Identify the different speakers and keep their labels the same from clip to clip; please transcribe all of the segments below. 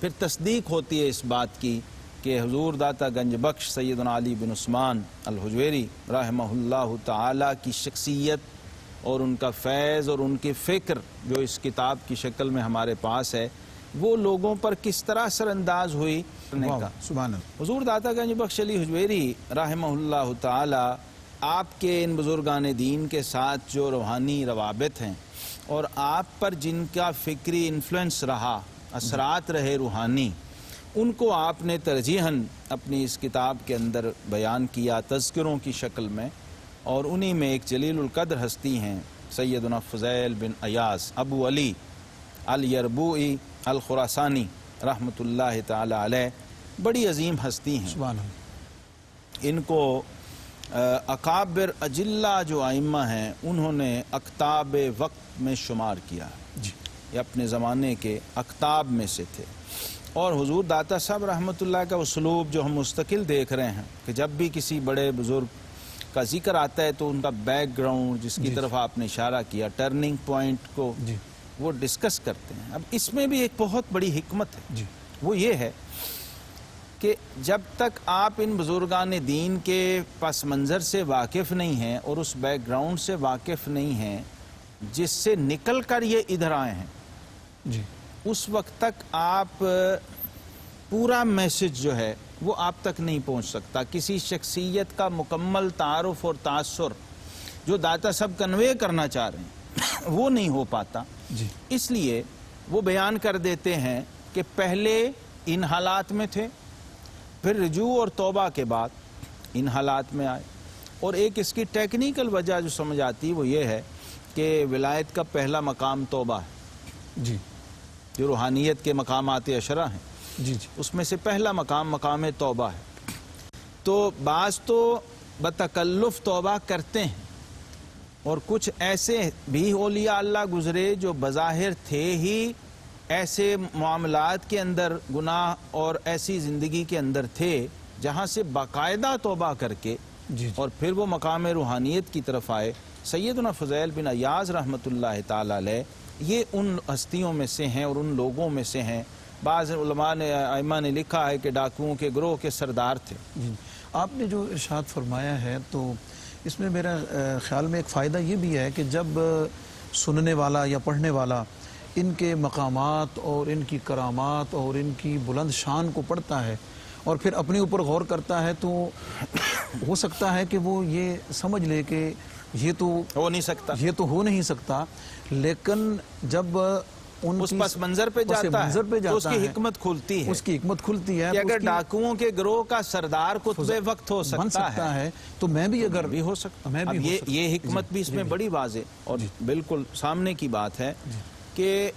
Speaker 1: پھر تصدیق ہوتی ہے اس بات کی کہ حضور داتا گنج بخش سیدنا علی بن عثمان الحجویری رحمہ اللہ تعالی کی شخصیت اور ان کا فیض اور ان کی فکر جو اس کتاب کی شکل میں ہمارے پاس ہے وہ لوگوں پر کس طرح اثر انداز ہوئی کا
Speaker 2: سبحان اللہ.
Speaker 1: حضور داتا گنج بخش علی حجویری رحمہ اللہ تعالی آپ کے ان بزرگان دین کے ساتھ جو روحانی روابط ہیں اور آپ پر جن کا فکری انفلوئنس رہا، اثرات رہے روحانی، ان کو آپ نے ترجیحاً اپنی اس کتاب کے اندر بیان کیا تذکروں کی شکل میں، اور انہی میں ایک جلیل القدر ہستی ہیں سیدنا فضیل بن ایاز ابو علی الیربوعی الخراسانی رحمۃ اللہ تعالی علیہ. بڑی عظیم ہستی ہیں.
Speaker 2: سبحان اللہ.
Speaker 1: ان کو اکابر اجلہ جو ائمہ ہیں انہوں نے اقطاب وقت میں شمار کیا ہے.
Speaker 2: جی.
Speaker 1: یہ اپنے زمانے کے اقطاب میں سے تھے. اور حضور داتا صاحب رحمۃ اللہ کا اسلوب جو ہم مستقل دیکھ رہے ہیں کہ جب بھی کسی بڑے بزرگ کا ذکر آتا ہے تو ان کا بیک گراؤنڈ جس کی طرف آپ نے اشارہ کیا، ٹرننگ پوائنٹ کو
Speaker 2: جی.
Speaker 1: وہ ڈسکس کرتے ہیں. اب اس میں بھی ایک بہت بڑی حکمت ہے.
Speaker 2: جی.
Speaker 1: وہ یہ ہے کہ جب تک آپ ان بزرگان دین کے پس منظر سے واقف نہیں ہیں اور اس بیک گراؤنڈ سے واقف نہیں ہیں جس سے نکل کر یہ ادھر آئے ہیں،
Speaker 2: جی.
Speaker 1: اس وقت تک آپ پورا میسج جو ہے وہ آپ تک نہیں پہنچ سکتا. کسی شخصیت کا مکمل تعارف اور تاثر جو داتا صاحب کنوے کرنا چاہ رہے ہیں وہ نہیں ہو پاتا.
Speaker 2: جی.
Speaker 1: اس لیے وہ بیان کر دیتے ہیں کہ پہلے ان حالات میں تھے، پھر رجوع اور توبہ کے بعد ان حالات میں آئے. اور ایک اس کی ٹیکنیکل وجہ جو سمجھ آتی وہ یہ ہے کہ ولایت کا پہلا مقام توبہ ہے.
Speaker 2: جی.
Speaker 1: جو روحانیت کے مقامات عشرہ ہیں
Speaker 2: جی. جی.
Speaker 1: اس میں سے پہلا مقام توبہ ہے. تو بعض تو بتکلف توبہ کرتے ہیں اور کچھ ایسے بھی اولیاء اللہ گزرے جو بظاہر تھے ہی ایسے معاملات کے اندر گناہ اور ایسی زندگی کے اندر تھے جہاں سے باقاعدہ توبہ کر کے
Speaker 2: جی.
Speaker 1: اور پھر وہ مقام روحانیت کی طرف آئے. سیدنا فضیل بن ایاز رحمۃ اللہ تعالی علیہ یہ ان ہستیوں میں سے ہیں اور ان لوگوں میں سے ہیں. بعض علماء نے ائمہ نے لکھا ہے کہ ڈاکوؤں کے گروہ کے سردار تھے.
Speaker 2: جی. آپ نے جو ارشاد فرمایا ہے تو اس میں میرا خیال میں ایک فائدہ یہ بھی ہے کہ جب سننے والا یا پڑھنے والا ان کے مقامات اور ان کی کرامات اور ان کی بلند شان کو پڑھتا ہے اور پھر اپنے اوپر غور کرتا ہے تو ہو سکتا ہے کہ وہ یہ سمجھ لے کہ یہ تو
Speaker 1: ہو نہیں سکتا،
Speaker 2: یہ تو ہو نہیں سکتا. لیکن جب
Speaker 1: اس پس منظر پہ جاتا ہے تو اس کی حکمت کھلتی ہے.
Speaker 2: اس کی حکمت کھلتی ہے
Speaker 1: کہ اگر ڈاکوؤں کے گروہ کا سردار قطب وقت ہو سکتا ہے
Speaker 2: تو میں بھی اگر
Speaker 1: بھی ہو سکتا. اب یہ حکمت بھی اس میں بڑی واضح اور بالکل سامنے کی بات ہے کہ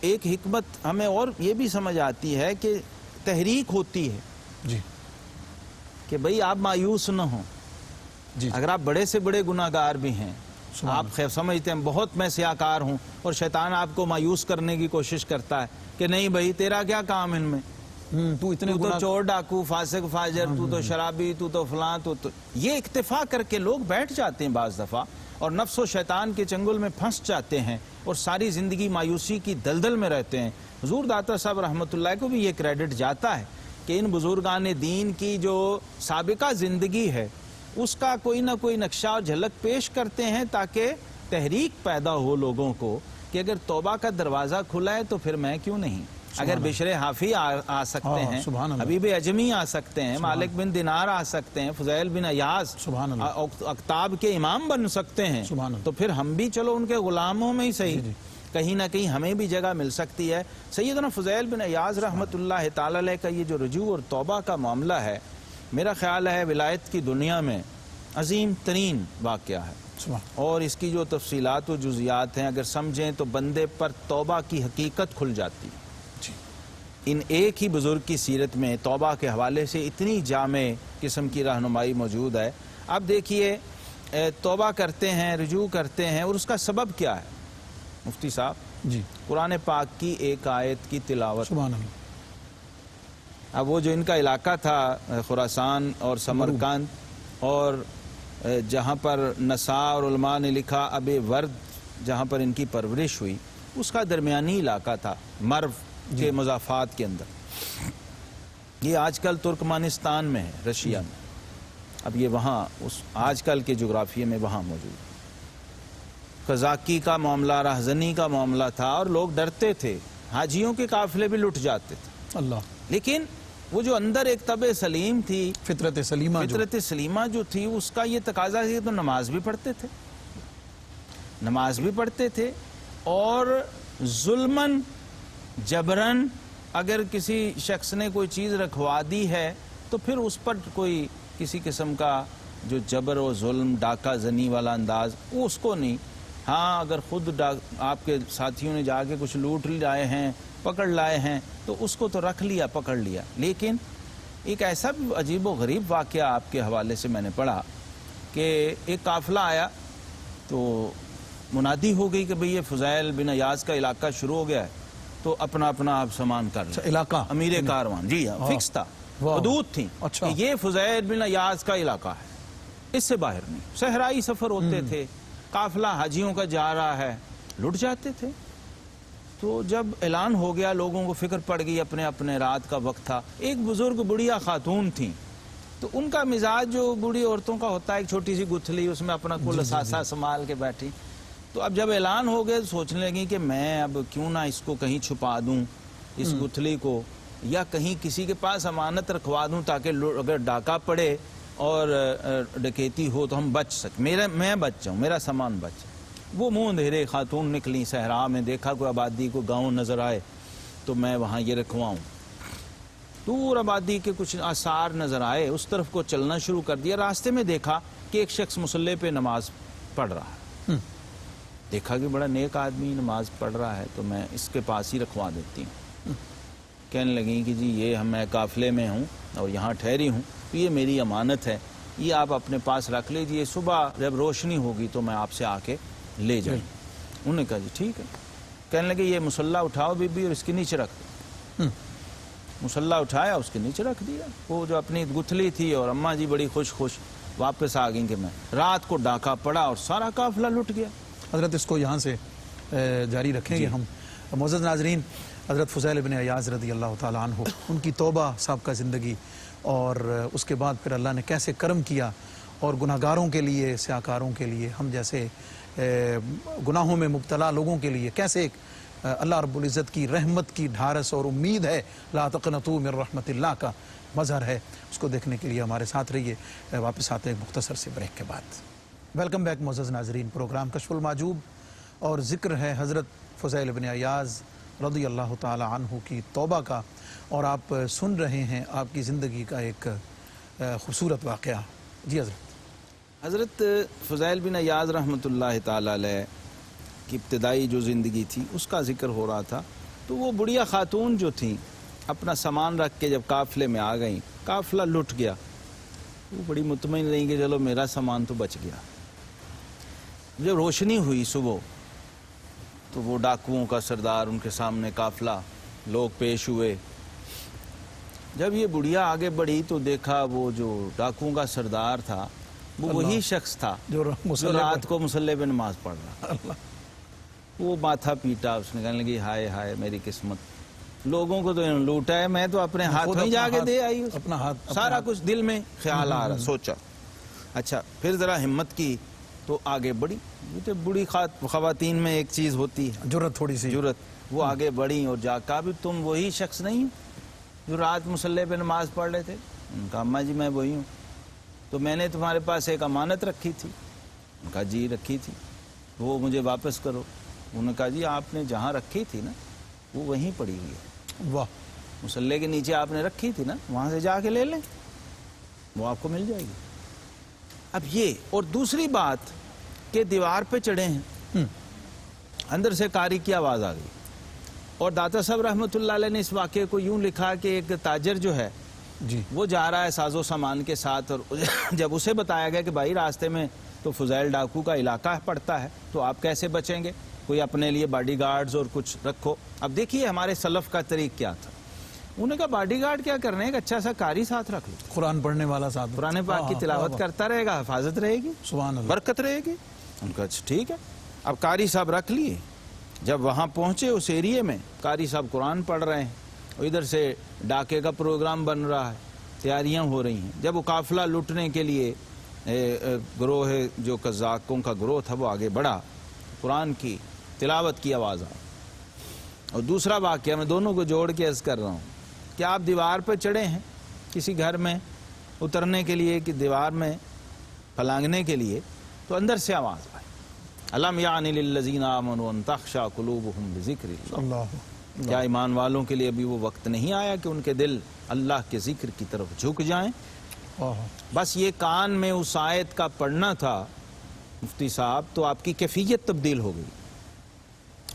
Speaker 1: ایک حکمت ہمیں اور یہ بھی سمجھ آتی ہے کہ تحریک ہوتی ہے
Speaker 2: جی
Speaker 1: کہ بھئی آپ مایوس نہ ہوں. اگر آپ بڑے سے بڑے گناہگار بھی ہیں، آپ خیر سمجھتے ہیں بہت میں سیاکار ہوں اور شیطان آپ کو مایوس کرنے کی کوشش کرتا ہے کہ نہیں بھائی تیرا کیا کام ان میں، تو چور ڈاکو فاسق فاجر، تو تو شرابی، تو تو فلاں، تو یہ اکتفا کر کے لوگ بیٹھ جاتے ہیں بعض دفعہ اور نفس و شیطان کے چنگل میں پھنس جاتے ہیں اور ساری زندگی مایوسی کی دلدل میں رہتے ہیں. حضور داتا صاحب رحمۃ اللہ کو بھی یہ کریڈٹ جاتا ہے کہ ان بزرگان دین کی جو سابقہ زندگی ہے اس کا کوئی نہ کوئی نقشہ اور جھلک پیش کرتے ہیں تاکہ تحریک پیدا ہو لوگوں کو کہ اگر توبہ کا دروازہ کھلا ہے تو پھر میں کیوں نہیں. اگر بشر حافی آ سکتے ہیں، حبیب اجمی آ سکتے ہیں، مالک بن دینار آ سکتے ہیں، فضیل بن ایاز اقطاب کے امام بن سکتے ہیں، تو پھر ہم بھی چلو ان کے غلاموں میں ہی صحیح کہیں نہ کہیں ہمیں بھی جگہ مل سکتی ہے. سیدنا فضیل بن ایاز رحمۃ اللہ تعالی علیہ کا یہ جو رجوع اور توبہ کا معاملہ ہے میرا خیال ہے ولایت کی دنیا میں عظیم ترین واقعہ ہے اور اس کی جو تفصیلات و جزیات ہیں اگر سمجھیں تو بندے پر توبہ کی حقیقت کھل جاتی ہے. ان ایک ہی بزرگ کی سیرت میں توبہ کے حوالے سے اتنی جامع قسم کی رہنمائی موجود ہے. اب دیکھیے توبہ کرتے ہیں، رجوع کرتے ہیں اور اس کا سبب کیا ہے؟ مفتی صاحب
Speaker 2: جی
Speaker 1: قرآن پاک کی ایک آیت کی تلاوت.
Speaker 2: سبحان اللہ.
Speaker 1: اب وہ جو ان کا علاقہ تھا خراسان اور سمرقند اور جہاں پر نساء اور علماء نے لکھا اب ورد جہاں پر ان کی پرورش ہوئی اس کا درمیانی علاقہ تھا. مرو کے مضافات کے اندر. یہ آج کل ترکمانستان میں ہے، رشیا میں. اب یہ وہاں اس آج کل کے جغرافیے میں وہاں موجود ہے. قزاقی کا معاملہ، رہزنی کا معاملہ تھا اور لوگ ڈرتے تھے. حاجیوں کے قافلے بھی لٹ جاتے تھے.
Speaker 2: اللہ.
Speaker 1: لیکن وہ جو اندر ایک طبع سلیم تھی،
Speaker 2: فطرت سلیمہ
Speaker 1: فطرت سلیمہ جو تھی، اس کا یہ تقاضا ہے تو نماز بھی پڑھتے تھے، نماز بھی پڑھتے تھے. اور ظلماً جبراً اگر کسی شخص نے کوئی چیز رکھوا دی ہے تو پھر اس پر کوئی کسی قسم کا جو جبر و ظلم، ڈاکہ زنی والا انداز، وہ اس کو نہیں. ہاں اگر خود آپ کے ساتھیوں نے جا کے کچھ لوٹ لائے ہیں، پکڑ لائے ہیں، تو اس کو تو رکھ لیا، پکڑ لیا. لیکن ایک ایسا بھی عجیب و غریب واقعہ آپ کے حوالے سے میں نے پڑھا کہ ایک قافلہ آیا تو منادی ہو گئی کہ بھئی یہ فضیل بن عیاض کا علاقہ شروع ہو گیا ہے، تو اپنا اپنا آپ سامان کر لیں.
Speaker 2: علاقہ
Speaker 1: امیر کاروان، جی ہاں، فکس تھا، حدود تھیں کہ یہ فضیل بن عیاض کا علاقہ ہے، اس سے باہر نہیں. صحرائی سفر ہوتے تھے، قافلہ حاجیوں کا جا رہا ہے، لٹ جاتے تھے. تو جب اعلان ہو گیا لوگوں کو فکر پڑ گئی، اپنے اپنے رات کا وقت تھا. ایک بزرگ بڑھیا خاتون تھیں، تو ان کا مزاج جو بوڑھی عورتوں کا ہوتا ہے، ایک چھوٹی سی گتھلی، اس میں اپنا کل اثاثہ سنبھال کے بیٹھی. تو اب جب اعلان ہو گیا تو سوچنے لگی کہ میں اب کیوں نہ اس کو کہیں چھپا دوں، اس گتھلی کو، یا کہیں کسی کے پاس امانت رکھوا دوں تاکہ اگر ڈاکہ پڑے اور ڈکیتی ہو تو ہم بچ سکیں، میں بچ جاؤں، میرا سامان بچ جائے. وہ منہ اندھیرے خاتون نکلی صحرا میں، دیکھا کوئی آبادی کو گاؤں نظر آئے تو میں وہاں یہ رکھواؤں. دور آبادی کے کچھ آثار نظر آئے، اس طرف کو چلنا شروع کر دیا. راستے میں دیکھا کہ ایک شخص مصلی پہ نماز پڑھ رہا ہے. دیکھا کہ بڑا نیک آدمی نماز پڑھ رہا ہے، تو میں اس کے پاس ہی رکھوا دیتی ہوں. کہنے لگیں کہ جی یہ میں قافلے میں ہوں اور یہاں ٹھہری ہوں، تو یہ میری امانت ہے، یہ آپ اپنے پاس رکھ لیجئے، صبح جب روشنی ہوگی تو میں آپ سے آ کے لے جائیں. انہوں نے کہا جی ٹھیک ہے. کہنے لگے یہ مصلی اٹھاؤ بی بی اور اس کے نیچے رکھ دو. مصلی اٹھایا، اس کے نیچے رکھ دیا. وہ جو اپنی گتھلی تھی اور اماں جی بڑی خوش واپس آ گئیں کہ میں رات کو ڈاکہ پڑا اور سارا قافلہ لٹ گیا.
Speaker 2: حضرت اس کو یہاں سے جاری رکھیں گے ہم. معزز ناظرین، حضرت فضیل بن عیاض رضی اللہ تعالیٰ عنہ، ان کی توبہ سابقہ زندگی، اور اس کے بعد پھر اللہ نے کیسے کرم کیا اور گناہگاروں کے لیے، سیاکاروں کے لیے، ہم جیسے گناہوں میں مبتلا لوگوں کے لیے کیسے ایک اللہ رب العزت کی رحمت کی ڈھارس اور امید ہے، لا تقنطوا من رحمت اللہ کا مظہر ہے. اس کو دیکھنے کے لیے ہمارے ساتھ رہیے. واپس آتے ہیں ایک مختصر سے بریک کے بعد. ویلکم بیک معزز ناظرین. پروگرام کشف المحجوب اور ذکر ہے حضرت فضیل بن عیاض رضی اللہ تعالی عنہ کی توبہ کا، اور آپ سن رہے ہیں آپ کی زندگی کا ایک خوبصورت واقعہ. جی
Speaker 1: حضرت فضیل بن عیاض رحمۃ اللہ تعالی علیہ کی ابتدائی جو زندگی تھی اس کا ذکر ہو رہا تھا. تو وہ بڑھیا خاتون جو تھیں اپنا سامان رکھ کے جب قافلے میں آ گئیں، قافلہ لٹ گیا، وہ بڑی مطمئن رہیں کہ چلو میرا سامان تو بچ گیا. جب روشنی ہوئی صبح تو وہ ڈاکوؤں کا سردار، ان کے سامنے قافلہ، لوگ پیش ہوئے. جب یہ بڑھیا آگے بڑھی تو دیکھا وہ جو ڈاکوؤں کا سردار تھا وہ وہی شخص تھا جو رات کو مصلی پہ نماز پڑھ رہا. وہ ماتھا پیٹا، اس نے کہنے لگی ہائے ہائے میری قسمت، لوگوں کو تو لوٹا ہے، میں تو اپنے ہاتھ میں جا کے دے آئی.
Speaker 2: اپنا ہاتھ،
Speaker 1: سارا کچھ دل میں خیال آ رہا. سوچا اچھا، پھر ذرا ہمت کی تو آگے بڑھی. یہ تو بڑی خواتین میں ایک چیز ہوتی ہے،
Speaker 2: جرت، تھوڑی سی
Speaker 1: جرت. وہ آگے بڑھی اور جا کہا بھی تم وہی شخص نہیں جو رات مصلی پہ نماز پڑھ رہے تھے؟ ان کا اماں جی میں وہی ہوں. تو میں نے تمہارے پاس ایک امانت رکھی تھی. ان کا جی رکھی تھی، وہ مجھے واپس کرو. انہوں نے کہا جی آپ نے جہاں رکھی تھی نا وہ وہیں پڑی ہوئی ہے.
Speaker 2: واہ.
Speaker 1: مصلی کے نیچے آپ نے رکھی تھی نا، وہاں سے جا کے لے لیں، وہ آپ کو مل جائے گی. اب یہ، اور دوسری بات کہ دیوار پہ چڑھے ہیں، اندر سے کاری کی آواز آ گئی. اور داتا صاحب رحمۃ اللہ علیہ نے اس واقعے کو یوں لکھا کہ ایک تاجر جو ہے
Speaker 2: جی
Speaker 1: وہ جا رہا ہے ساز و سامان کے ساتھ، اور جب اسے بتایا گیا کہ بھائی راستے میں تو فضیل ڈاکو کا علاقہ پڑتا ہے تو آپ کیسے بچیں گے، کوئی اپنے لیے باڈی گارڈز اور کچھ رکھو. اب دیکھیے ہمارے سلف کا طریق کیا تھا. انہوں نے کہا باڈی گارڈ کیا کرنے، ایک اچھا سا قاری ساتھ رکھ لو،
Speaker 2: قرآن پڑھنے والا ساتھ،
Speaker 1: قرآن پاک کی تلاوت کرتا رہے گا، حفاظت رہے گی،
Speaker 2: سبحان اللہ،
Speaker 1: برکت رہے گی. ان کا ٹھیک ہے. اب قاری صاحب رکھ لیے. جب وہاں پہنچے اس ایریے میں، قاری صاحب قرآن پڑھ رہے ہیں اور ادھر سے ڈاکے کا پروگرام بن رہا ہے، تیاریاں ہو رہی ہیں۔ جب وہ قافلہ لوٹنے کے لیے گروہ جو قزاقوں کا گروہ تھا وہ آگے بڑھا، قرآن کی تلاوت کی آواز آئی۔ اور دوسرا واقعہ میں دونوں کو جوڑ کے عرض کر رہا ہوں کہ آپ دیوار پہ چڑھے ہیں کسی گھر میں اترنے کے لیے کہ دیوار میں پھلانگنے کے لیے، تو اندر سے آواز آئی، الم یعن للذین آمنوا ان تخشع قلوبہم بذکر اللہ،
Speaker 2: اللہ
Speaker 1: کیا ایمان والوں کے لیے ابھی وہ وقت نہیں آیا کہ ان کے دل اللہ کے ذکر کی طرف جھک جائیں؟ بس یہ کان میں اس آیت کا پڑھنا تھا مفتی صاحب تو آپ کی کیفیت تبدیل ہو گئی،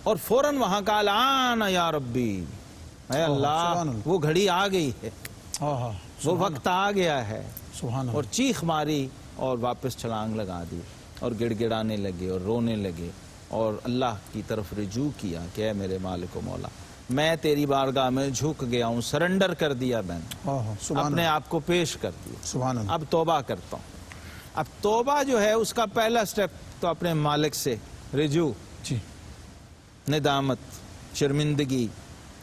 Speaker 1: اور فوراً وہاں کا الان یا ربی، اے اللہ
Speaker 2: سبحان اللہ۔
Speaker 1: وہ گھڑی آ گئی ہے، وہ وقت آ گیا ہے،
Speaker 2: سبحان
Speaker 1: اور
Speaker 2: اللہ۔
Speaker 1: چیخ ماری اور واپس چھلانگ لگا دی اور گڑ گڑانے لگے اور رونے لگے اور اللہ کی طرف رجوع کیا کہ اے میرے مالک و مولا، میں تیری بارگاہ میں جھک گیا ہوں، سرنڈر کر دیا میں نے،
Speaker 2: سبحان
Speaker 1: اپنے
Speaker 2: اللہ،
Speaker 1: آپ کو پیش کر دیا،
Speaker 2: سبحان اللہ۔
Speaker 1: اب توبہ کرتا ہوں۔ اب توبہ جو ہے اس کا پہلا سٹیپ تو اپنے مالک سے رجوع،
Speaker 2: جی
Speaker 1: ندامت، شرمندگی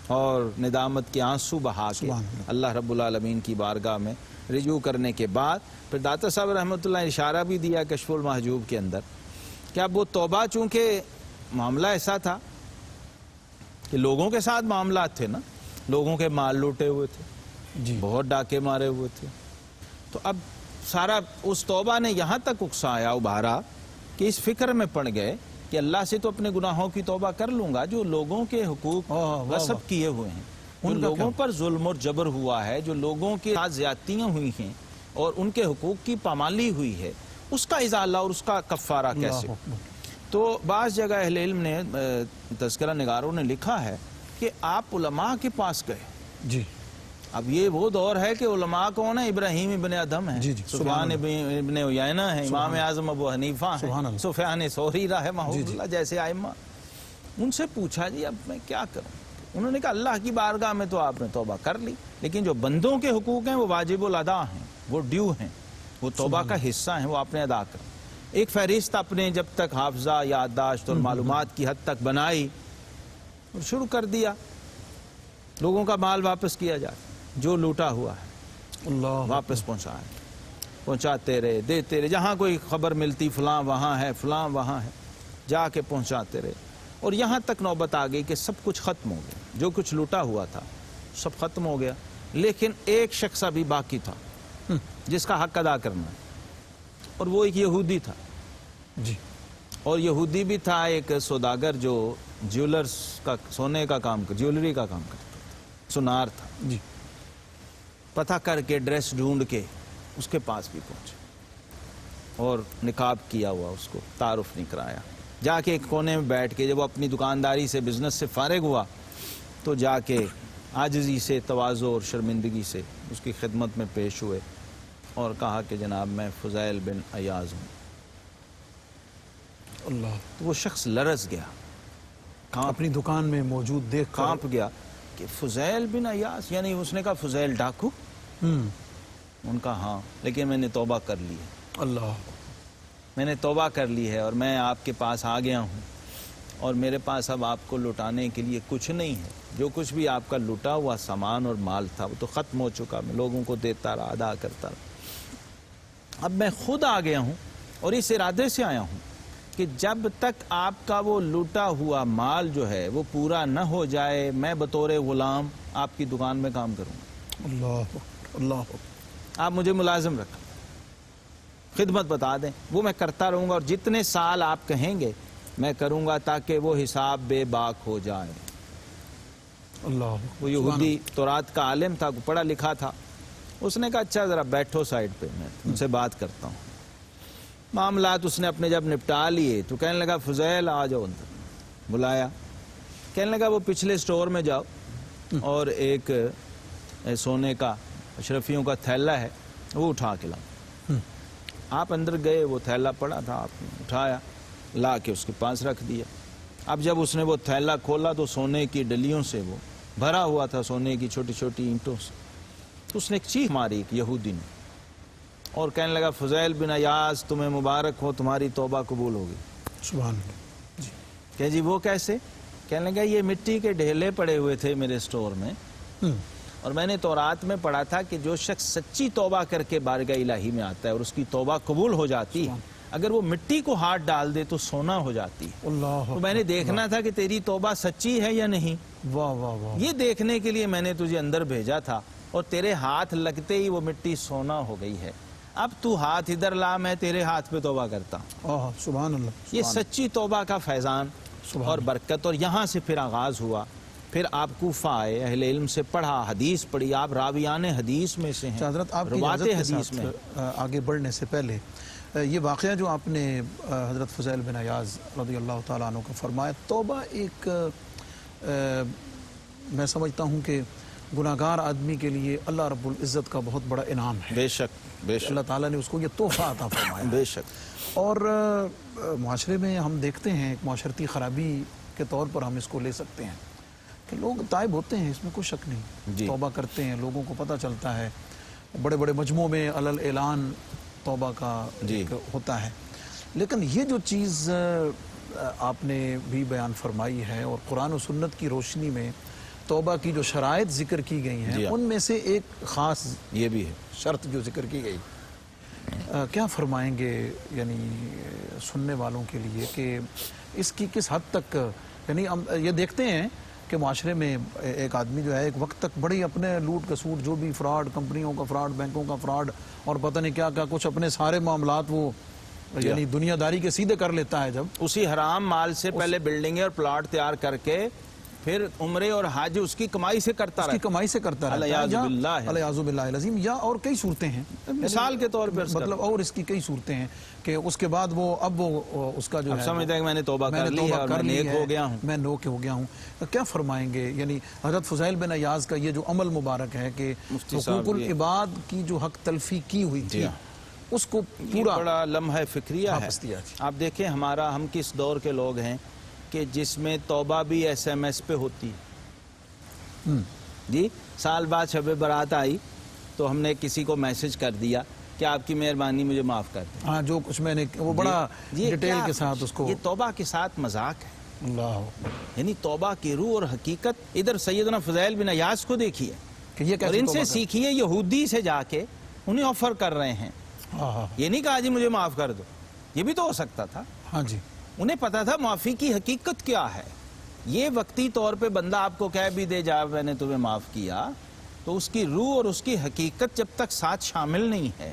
Speaker 1: اور ندامت کے آنسو بہا کے
Speaker 2: سبحان اللہ۔
Speaker 1: اللہ رب العالمین کی بارگاہ میں رجوع کرنے کے بعد پھر داتا صاحب رحمۃ اللہ نے اشارہ بھی دیا کشف المحجوب کے اندر کہ اب وہ توبہ، چونکہ معاملہ ایسا تھا کہ لوگوں کے ساتھ معاملات تھے نا، لوگوں کے مال لوٹے ہوئے تھے،
Speaker 2: جی
Speaker 1: بہت ڈاکے مارے ہوئے تھے، تو اب سارا اس توبہ نے یہاں تک اکسایا، ابھارا کہ اس فکر میں پڑ گئے کہ اللہ سے تو اپنے گناہوں کی توبہ کر لوں گا، جو لوگوں کے حقوق غصب کیے ہوئے ہیں، جو لوگوں پر ظلم اور جبر ہوا ہے، جو لوگوں کے ساتھ زیادتیاں ہوئی ہیں اور ان کے حقوق کی پامالی ہوئی ہے، اس کا ازالہ اور اس کا کفارہ کیسے؟ تو بعض جگہ اہل علم نے، تذکرہ نگاروں نے لکھا ہے کہ آپ علماء کے پاس گئے۔
Speaker 2: جی
Speaker 1: اب یہ وہ دور ہے کہ علماء کون ہیں؟ ابراہیم ابن ادھم ہیں،
Speaker 2: جی جی،
Speaker 1: سفیان ابن عیینہ ہیں، امام اعظم ابو حنیفہ
Speaker 2: سبحان
Speaker 1: ہیں،
Speaker 2: اللہ۔
Speaker 1: سفیان ثوری رحمہ اللہ جیسے ائمہ۔ ان سے پوچھا جی اب میں کیا کروں؟ انہوں نے کہا اللہ کی بارگاہ میں تو آپ نے توبہ کر لی، لیکن جو بندوں کے حقوق ہیں وہ واجب الادا ہیں، وہ ڈیو ہیں، وہ توبہ کا حصہ ہیں، وہ آپ نے ادا کر۔ ایک فہرست اپنے جب تک حافظہ، یادداشت اور معلومات کی حد تک بنائی اور شروع کر دیا، لوگوں کا مال واپس کیا جائے، جو لوٹا ہوا ہے
Speaker 2: اللہ
Speaker 1: واپس پہنچاتے رہے، دیتے رہے، جہاں کوئی خبر ملتی فلاں وہاں ہے، فلاں وہاں ہے، جا کے پہنچاتے رہے، اور یہاں تک نوبت آ گئی کہ سب کچھ ختم ہو گیا، جو کچھ لوٹا ہوا تھا سب ختم ہو گیا، لیکن ایک شخص ابھی باقی تھا جس کا حق ادا کرنا ہے، اور وہ ایک یہودی تھا،
Speaker 2: جی
Speaker 1: اور یہودی بھی تھا ایک سوداگر جو جیولرز کا، سونے کا کام، جیولری کا کام کرتا تھا، سنار تھا۔
Speaker 2: جی
Speaker 1: پتہ کر کے ڈریس ڈھونڈ کے اس کے پاس بھی پہنچے اور نقاب کیا ہوا اس کو تعارف نہیں کرایا، جا کے ایک کونے میں بیٹھ کے جب وہ اپنی دکانداری سے، بزنس سے فارغ ہوا تو جا کے عاجزی سے، تواضع اور شرمندگی سے اس کی خدمت میں پیش ہوئے اور کہا کہ جناب میں فضیل بن ایاز ہوں۔
Speaker 2: اللہ،
Speaker 1: تو وہ شخص لرز گیا،
Speaker 2: اپنی دکان میں موجود دیکھ کر
Speaker 1: کانپ گیا کہ فضیل بن ایاز، یعنی اس نے کہا فضیل ڈاکو؟ ان کا ہاں، لیکن میں نے توبہ کر لی ہے،
Speaker 2: اللہ،
Speaker 1: میں نے توبہ کر لی ہے اور میں آپ کے پاس آ گیا ہوں، اور میرے پاس اب آپ کو لوٹانے کے لیے کچھ نہیں ہے، جو کچھ بھی آپ کا لوٹا ہوا سامان اور مال تھا وہ تو ختم ہو چکا، میں لوگوں کو دیتا رہا، ادا کرتا رہا، اب میں خود آ گیا ہوں اور اس ارادے سے آیا ہوں کہ جب تک آپ کا وہ لوٹا ہوا مال جو ہے وہ پورا نہ ہو جائے میں بطور غلام آپ کی دکان میں کام کروں گا،
Speaker 2: اللہ، اللہ،
Speaker 1: آپ مجھے ملازم رکھیں، خدمت بتا دیں، وہ میں کرتا رہوں گا، اور جتنے سال آپ کہیں گے میں کروں گا تاکہ وہ حساب بے باک ہو جائے۔
Speaker 2: اللہ،
Speaker 1: وہ یہودی تورات کا عالم تھا، پڑھا لکھا تھا، اس نے کہا اچھا ذرا بیٹھو سائڈ پہ، میں ان سے بات کرتا ہوں۔ معاملات اس نے اپنے جب نپٹا لیے تو کہنے لگا فضیل آ جاؤ اندر، بلایا، کہنے لگا وہ پچھلے سٹور میں جاؤ اور ایک سونے کا اشرفیوں کا تھیلا ہے وہ اٹھا کے لاؤ۔ آپ اندر گئے، وہ تھیلا پڑا تھا، آپ نے اٹھایا، لا کے اس کے پاس رکھ دیا۔ اب جب اس نے وہ تھیلا کھولا تو سونے کی ڈلیوں سے وہ بھرا ہوا تھا، سونے کی چھوٹی چھوٹی اینٹوں سے، تو اس نے ایک چیخ ماری ایک یہودی نے اور کہنے لگا فضیل بن ایاز تمہیں مبارک ہو، تمہاری توبہ قبول ہوگی۔
Speaker 2: سبحان اللہ،
Speaker 1: کہ جی وہ کیسے؟ کہنے لگا یہ مٹی کے ڈھیلے پڑے ہوئے تھے میرے سٹور میں، اور میں نے تورات میں پڑھا تھا کہ جو شخص سچی توبہ کر کے بارگاہ الہی میں آتا ہے اور اس کی توبہ قبول ہو جاتی ہے، اگر وہ مٹی کو ہاتھ ڈال دے تو سونا ہو جاتی ہے۔
Speaker 2: اللہ،
Speaker 1: تو میں نے دیکھنا تھا کہ تیری توبہ سچی ہے یا نہیں،
Speaker 2: واہ واہ واہ،
Speaker 1: یہ دیکھنے کے لیے میں نے تجھے اندر بھیجا تھا، اور تیرے ہاتھ لگتے ہی وہ مٹی سونا ہو گئی ہے۔ اب تو ہاتھ ادھر لا، میں تیرے ہاتھ پہ توبہ کرتا ہوں۔
Speaker 2: سبحان اللہ،
Speaker 1: یہ سچی توبہ کا فیضان اور برکت، اور یہاں سے پھر آغاز ہوا۔ پھر آپ کوفہ آئے، اہل علم سے پڑھا، حدیث پڑھی، آپ راویان حدیث میں سے ہیں،
Speaker 2: حضرت آپ کی
Speaker 1: روات
Speaker 2: اجازت کے
Speaker 1: حدیث میں۔
Speaker 2: ساتھ آگے بڑھنے سے پہلے یہ واقعہ جو آپ نے حضرت فضیل بن عیاض رضی اللہ تعالیٰ عنہ کا فرمایا، توبہ ایک میں سمجھتا ہوں کہ گناہگار آدمی کے لیے اللہ رب العزت کا بہت بڑا انعام ہے۔
Speaker 1: بے شک، بے شک،
Speaker 2: اللہ تعالیٰ نے اس کو یہ تحفہ عطا فرمایا۔
Speaker 1: بے شک۔
Speaker 2: اور معاشرے میں ہم دیکھتے ہیں ایک معاشرتی خرابی کے طور پر ہم اس کو لے سکتے ہیں کہ لوگ تائب ہوتے ہیں، اس میں کوئی شک نہیں،
Speaker 1: جی۔
Speaker 2: توبہ کرتے ہیں، لوگوں کو پتہ چلتا ہے، بڑے بڑے مجموعوں میں علل اعلان توبہ کا ایک ہوتا ہے، لیکن یہ جو چیز آپ نے بھی بیان فرمائی ہے اور قرآن و سنت کی روشنی میں توبہ کی جو شرائط ذکر کی گئی ہیں، ان میں سے ایک خاص
Speaker 1: یہ بھی ہے
Speaker 2: شرط جو ذکر کی گئی، کیا فرمائیں گے یعنی سننے والوں کے لیے کہ اس کی کس حد تک، یعنی ہم یہ دیکھتے ہیں کہ معاشرے میں ایک آدمی جو ہے ایک وقت تک بڑی اپنے لوٹ کسوٹ، جو بھی فراڈ، کمپنیوں کا فراڈ، بینکوں کا فراڈ اور پتہ نہیں کیا کیا کچھ، اپنے سارے معاملات وہ یعنی دنیا داری کے سیدھے کر لیتا ہے، جب
Speaker 1: اسی حرام مال سے پہلے بلڈنگیں اور پلاٹ تیار کر کے پھر عمرے اور حج اس کی کمائی سے کرتا رہتا ہے،
Speaker 2: اس کی کمائی سے کرتا رہتا ہے، الیاذ باللہ العظیم، یا اور کئی صورتیں ہیں
Speaker 1: مثال کے طور پر،
Speaker 2: مطلب اور اس کی کئی صورتیں ہیں کہ اس کے بعد وہ اب وہ اس کا جو ہے
Speaker 1: سمجھتا ہے کہ میں نے توبہ کر لی ہے اور میں نیک ہو گیا ہوں،
Speaker 2: میں نیک ہو گیا ہوں۔ کیا فرمائیں گے یعنی حضرت فضیل بن عیاض کا یہ جو عمل مبارک ہے کہ حقوق العباد کی جو حق تلفی کی ہوئی تھی، اس کو پورا
Speaker 1: بڑا لمحہ فکریہ ہے۔ آپ دیکھیں ہم کس دور کے لوگ ہیں کہ جس میں توبہ بھی ایس ایم ایس پہ ہوتی ہے۔ جی، سال بعد شب برات آئی تو ہم نے کسی کو میسج کر دیا کہ آپ کی مہربانی مجھے معاف کر دیں،
Speaker 2: ہاں جو کچھ میں نے وہ بڑا ڈیٹیل کے ساتھ اس کو،
Speaker 1: یہ توبہ کے ساتھ مذاق ہے۔
Speaker 2: اللہ،
Speaker 1: یعنی توبہ کی روح اور حقیقت ادھر سیدنا فضیل بن عیاض کو دیکھیے اور ان سے سیکھیے، یہودی سے جا کے انہیں آفر کر رہے ہیں، یہ نہیں کہا جی مجھے معاف کر دو، یہ بھی تو ہو سکتا تھا۔
Speaker 2: ہاں جی،
Speaker 1: انہیں پتا تھا معافی کی حقیقت کیا ہے۔ یہ وقتی طور پہ بندہ آپ کو کہہ بھی دے جا میں نے تمہیں معاف کیا، تو اس کی روح اور اس کی حقیقت جب تک ساتھ شامل نہیں ہے،